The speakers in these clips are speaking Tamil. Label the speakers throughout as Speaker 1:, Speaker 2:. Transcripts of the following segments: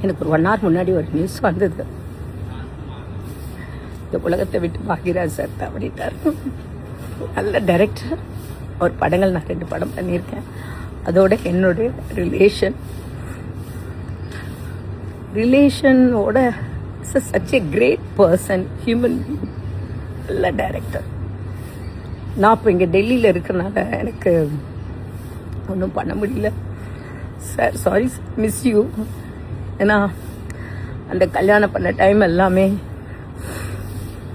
Speaker 1: எனக்கு ஒரு 1 hour முன்னாடி ஒரு நியூஸ் வந்தது, இந்த உலகத்தை விட்டு பாக்யராஜ் சார் தவறிட்டார். நல்ல டைரக்டர். அவர் படங்கள் நான் 2 படம் பண்ணியிருக்கேன். அதோட என்னுடைய ரிலேஷனோட such a great person, human being, நல்ல டைரக்டர். நான் இப்போ இங்கே டெல்லியில் இருக்கிறனால எனக்கு ஒன்றும் பண்ண முடியல சார். Sorry, miss you. ஏன்னா அந்த கல்யாணம் பண்ண டைம் எல்லாமே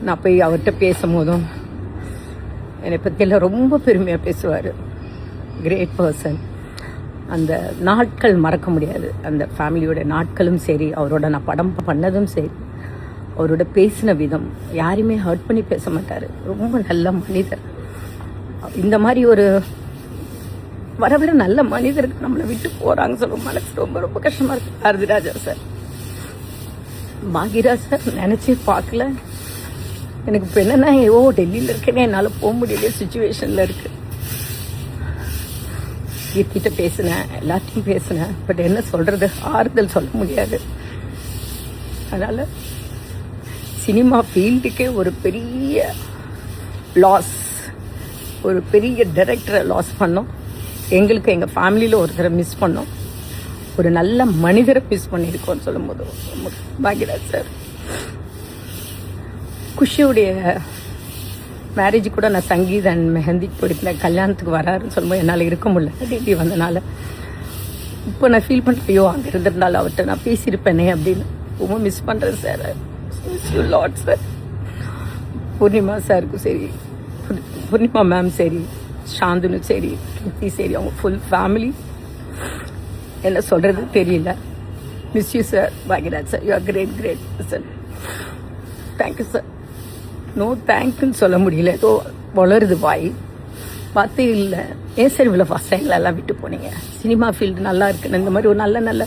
Speaker 1: நான் போய் அவர்கிட்ட பேசும்போதும் என்னை பற்றியெல்லாம் ரொம்ப பெருமையாக பேசுவார். Great person. அந்த நாட்கள் மறக்க முடியாது. அந்த ஃபேமிலியோட நாட்களும் சரி, அவரோட நான் படம் பண்ணதும் சரி, அவரோட பேசின விதம், யாரையுமே ஹர்ட் பண்ணி பேச மாட்டார். ரொம்ப நல்ல மனிதர். இந்த மாதிரி ஒரு வரவிட நல்ல மனிதருக்கு நம்மளை விட்டு போகிறாங்க சொல்லும் மனசு ரொம்ப ரொம்ப கஷ்டமாக இருக்குது. பாரதிராஜா சார், பாக்யராஜ் சார் நினச்சே பார்க்கல. எனக்கு இப்போ என்னென்னா, டெல்லியில் இருக்கேனே, என்னால் போக முடியல சுச்சுவேஷனில் இருக்குது. கீர்த்திட்ட பேசினேன், எல்லாத்தையும் பேசினேன். பட் என்ன சொல்கிறது, ஆறுதல் சொல்ல முடியாது. அதனால் சினிமா ஃபீல்டுக்கே ஒரு பெரிய லாஸ், ஒரு பெரிய டைரக்டரை லாஸ் பண்ணோம். எங்களுக்கு எங்கள் ஃபேமிலியில் ஒருத்தரை மிஸ் பண்ணோம். ஒரு நல்ல மனிதரை மிஸ் பண்ணியிருக்கோம்னு சொல்லும்போது பாக்யராஜ் சார். குஷியுடைய மேரேஜ் கூட நான் சங்கீத் அண்ட் மெஹந்தி போயிருந்தேன். கல்யாணத்துக்கு வராருன்னு சொல்லும்போது என்னால் இருக்க முடியல, டெல்லி வந்தனால. இப்போ நான் ஃபீல் பண்ணுறேன், ஐயோ அங்கே இருந்திருந்தாலும் அவர்கிட்ட நான் பேசியிருப்பேனே அப்படின்னு ரொம்ப மிஸ் பண்ணுறேன் sir. Miss you lot sir. Poornima சாருக்கும் சரி, பூர்ணிமா மேம் சரி, சாந்துனு சரி, கீர்த்தி சரி, அவங்க ஃபுல் ஃபேமிலி, என்ன சொல்கிறது தெரியல. Miss you sir. Bhagyaraj sir, you are great great sir. Thank you sir. No தேங்க்யூன்னு சொல்ல முடியல, ஏதோ வளருது வாய், பார்த்தே இல்லை. ஏன் சார் இவ்வளோ ஃபஸ்ட் டைம்லலாம் விட்டு போனீங்க? சினிமா ஃபீல்டு நல்லா இருக்குன்னு இந்த மாதிரி ஒரு நல்ல நல்ல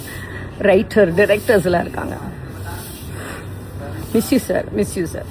Speaker 1: ரைட்டர் டைரக்டர்ஸ்லாம் இருக்காங்க. Miss you sir, miss you sir.